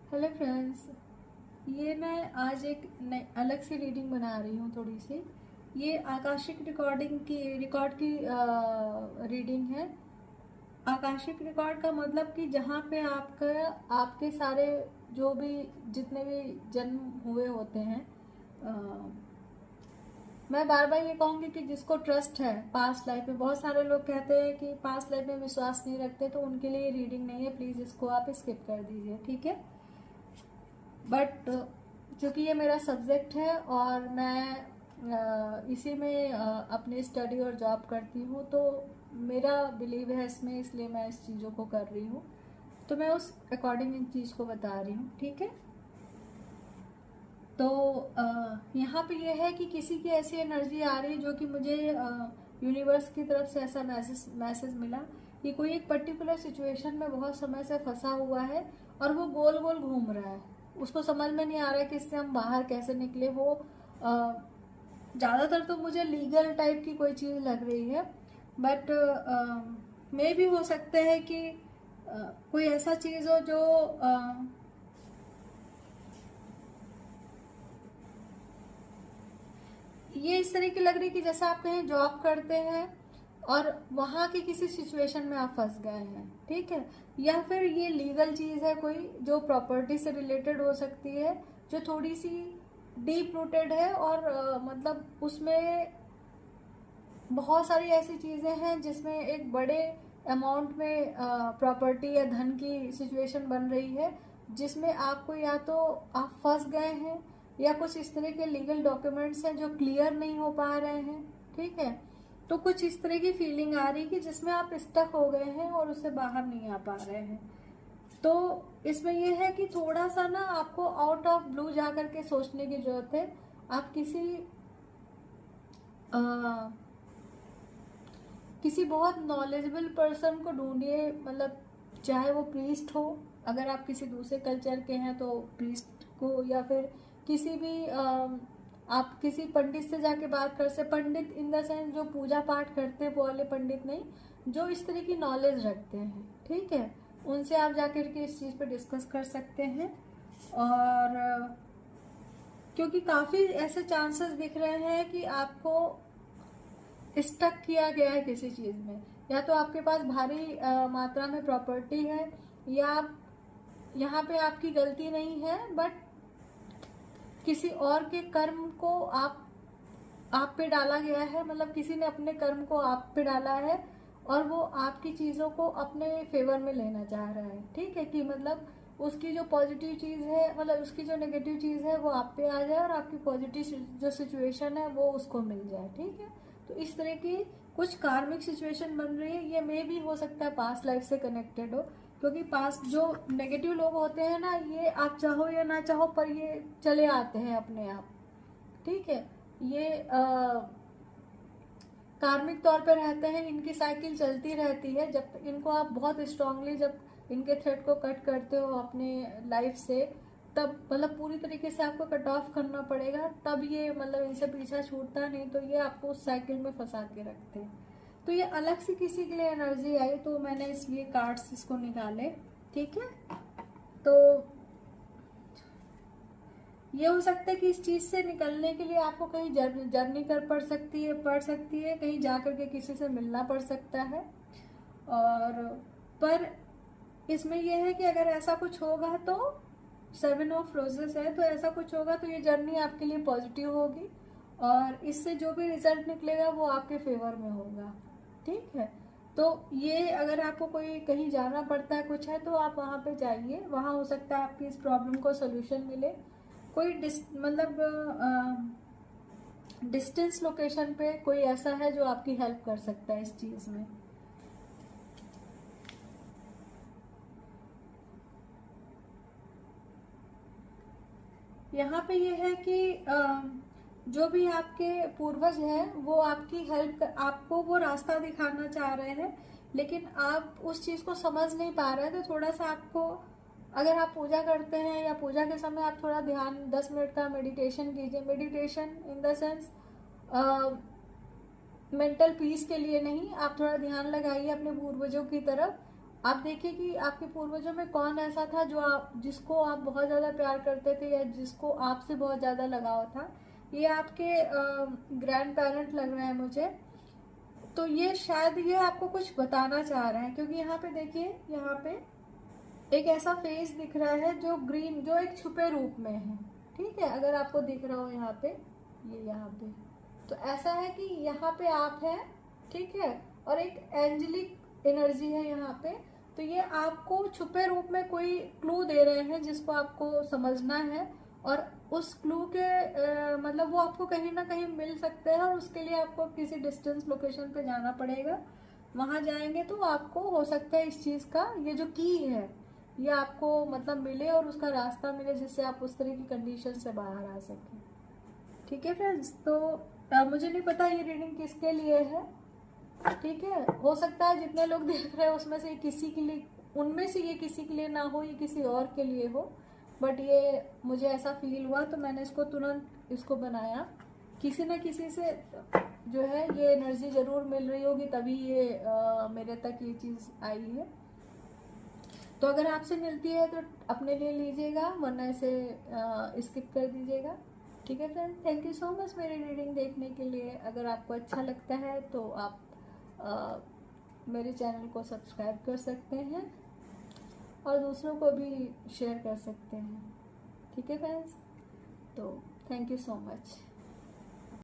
Hello friends, ये मैं आज एक अलग सी रीडिंग बना रही हूँ थोड़ी सी। ये आकाशिक रिकॉर्ड की रीडिंग है। आकाशिक रिकॉर्ड का मतलब कि जहाँ पे आपके सारे जो भी जितने भी जन्म हुए होते हैं। मैं बार बार ये कहूँगी कि जिसको ट्रस्ट है पास्ट लाइफ में, बहुत सारे लोग कहते हैं कि पास्ट लाइफ में विश्वास नहीं रखते, तो उनके लिए ये रीडिंग नहीं है। प्लीज़ इसको आप स्किप कर दीजिए, ठीक है। बट चूँकि ये मेरा सब्जेक्ट है और मैं इसी में अपनी स्टडी और जॉब करती हूँ, तो मेरा बिलीव है इसमें, इसलिए मैं इस चीज़ों को कर रही हूँ। तो मैं उस अकॉर्डिंग इन चीज़ को बता रही हूँ, ठीक है। तो यहाँ पे ये है कि किसी की ऐसी एनर्जी आ रही है जो कि मुझे यूनिवर्स की तरफ से ऐसा मैसेज मिला कि कोई एक पर्टिकुलर सिचुएशन में बहुत समय से फंसा हुआ है और वो गोल गोल घूम रहा है। उसको समझ में नहीं आ रहा है कि इससे हम बाहर कैसे निकले। वो ज़्यादातर तो मुझे लीगल टाइप की कोई चीज़ लग रही है, बट मे भी हो सकता है कि कोई ऐसा चीज़ हो जो ये इस तरह की लग रही कि जैसे आप कहीं जॉब करते हैं और वहाँ की किसी सिचुएशन में आप फंस गए हैं, ठीक है। या फिर ये लीगल चीज़ है कोई जो प्रॉपर्टी से रिलेटेड हो सकती है, जो थोड़ी सी डीप रूटेड है और मतलब उसमें बहुत सारी ऐसी चीज़ें हैं जिसमें एक बड़े अमाउंट में प्रॉपर्टी या धन की सिचुएशन बन रही है, जिसमें आपको या तो आप फंस गए हैं या कुछ इस तरह के लीगल डॉक्यूमेंट्स हैं जो क्लियर नहीं हो पा रहे हैं, ठीक है। तो कुछ इस तरह की फीलिंग आ रही कि जिसमें आप स्टक हो गए हैं और उससे बाहर नहीं आ पा रहे हैं। तो इसमें यह है कि थोड़ा सा ना आपको आउट ऑफ ब्लू जा करके सोचने की जरूरत है। आप किसी बहुत नॉलेजेबल पर्सन को ढूंढिए, मतलब चाहे वो प्रीस्ट हो, अगर आप किसी दूसरे कल्चर के हैं तो प्रीस्ट को, या फिर किसी भी आप किसी पंडित से जाके बात कर सकते। पंडित इन द सेंस जो पूजा पाठ करते हैं वो वाले पंडित नहीं, जो इस तरह की नॉलेज रखते हैं, ठीक है। उनसे आप जाकर के इस चीज़ पे डिस्कस कर सकते हैं। और क्योंकि काफ़ी ऐसे चांसेस दिख रहे हैं कि आपको स्टक किया गया है किसी चीज़ में, या तो आपके पास भारी मात्रा में प्रॉपर्टी है, या यहाँ पे आपकी गलती नहीं है, बट किसी और के कर्म को आप पे डाला गया है। मतलब किसी ने अपने कर्म को आप पे डाला है और वो आपकी चीज़ों को अपने फेवर में लेना चाह रहा है, ठीक है। कि मतलब उसकी जो पॉजिटिव चीज़ है, मतलब उसकी जो नेगेटिव चीज़ है वो आप पे आ जाए और आपकी पॉजिटिव जो सिचुएशन है वो उसको मिल जाए, ठीक है। तो इस तरह की कुछ कार्मिक सिचुएशन बन रही है। ये मे भी हो सकता है पास्ट लाइफ से कनेक्टेड हो, क्योंकि पास्ट जो नेगेटिव लोग होते हैं ना, ये आप चाहो या ना चाहो पर ये चले आते हैं अपने आप, ठीक है। ये कार्मिक तौर पे रहते हैं, इनकी साइकिल चलती रहती है। जब इनको आप बहुत स्ट्रांगली जब इनके थ्रेड को कट करते हो अपने लाइफ से, तब मतलब पूरी तरीके से आपको कट ऑफ करना पड़ेगा, तब ये मतलब इनसे पीछा छूटता नहीं, तो ये आपको उस साइकिल में फंसा के रखते हैं। तो ये अलग से किसी के लिए एनर्जी आई, तो मैंने इसलिए कार्ड्स इसको निकाले, ठीक है। तो ये हो सकता है कि इस चीज़ से निकलने के लिए आपको कहीं जर्नी कर पड़ सकती है, कहीं जा कर के किसी से मिलना पड़ सकता है। और पर इसमें यह है कि अगर ऐसा कुछ होगा तो 7 ऑफ रोजेस है, तो ऐसा कुछ होगा तो ये जर्नी आपके लिए पॉजिटिव होगी और इससे जो भी रिजल्ट निकलेगा वो आपके फेवर में होगा, ठीक है। तो ये अगर आपको कोई कहीं जाना पड़ता है कुछ है, तो आप वहाँ पे जाइए, वहाँ हो सकता है आपकी इस प्रॉब्लम को सोल्यूशन मिले। कोई मतलब डिस्टेंस लोकेशन पे कोई ऐसा है जो आपकी हेल्प कर सकता है इस चीज़ में। यहाँ पे ये है कि जो भी आपके पूर्वज हैं वो आपकी हेल्प, आपको वो रास्ता दिखाना चाह रहे हैं, लेकिन आप उस चीज़ को समझ नहीं पा रहे हैं। तो थोड़ा सा आपको, अगर आप पूजा करते हैं या पूजा के समय आप थोड़ा ध्यान 10 मिनट का मेडिटेशन कीजिए। Meditation in the sense mental peace के लिए नहीं, आप थोड़ा ध्यान लगाइए अपने पूर्वजों की तरफ। आप देखिए कि आपके पूर्वजों में कौन ऐसा था जो जिसको आप बहुत ज़्यादा प्यार करते थे या जिसको आपसे बहुत ज़्यादा लगाव था। ये आपके ग्रैंड पेरेंट लग रहे हैं मुझे। तो ये शायद ये आपको कुछ बताना चाह रहे हैं, क्योंकि यहाँ पे देखिए, यहाँ पे एक ऐसा फेस दिख रहा है जो ग्रीन, जो एक छुपे रूप में है। ठीक है, अगर आपको दिख रहा हो यहाँ पे, ये यहाँ पे, तो ऐसा है कि यहाँ पे आप हैं, ठीक है, और एक एंजेलिक एनर्जी है यहाँ पे। तो ये आपको छुपे रूप में कोई क्लू दे रहे हैं जिसको आपको समझना है, और उस क्लू के मतलब वो आपको कहीं ना कहीं मिल सकते हैं, और उसके लिए आपको किसी डिस्टेंस लोकेशन पे जाना पड़ेगा। वहां जाएंगे तो आपको हो सकता है इस चीज़ का, ये जो की है ये आपको मतलब मिले और उसका रास्ता मिले, जिससे आप उस तरह की कंडीशन से बाहर आ सकें। ठीक है फ्रेंड्स, तो मुझे नहीं पता ये रीडिंग किसके लिए है। ठीक है, हो सकता है जितने लोग देख रहे हैं उसमें से किसी के लिए, उनमें से ये किसी के लिए ना हो, ये किसी और के लिए हो, बट ये मुझे ऐसा फील हुआ तो मैंने इसको तुरंत इसको बनाया। किसी न किसी से जो है ये एनर्जी ज़रूर मिल रही होगी, तभी ये मेरे तक ये चीज़ आई है। तो अगर आपसे मिलती है तो अपने लिए लीजिएगा, वरना इसे स्किप कर दीजिएगा। ठीक है friend, thank you so much मेरी रीडिंग देखने के लिए। अगर आपको अच्छा लगता है तो आप मेरे चैनल को सब्सक्राइब कर सकते हैं और दूसरों को भी शेयर कर सकते हैं। ठीक है फ्रेंड्स, तो थैंक यू सो मच।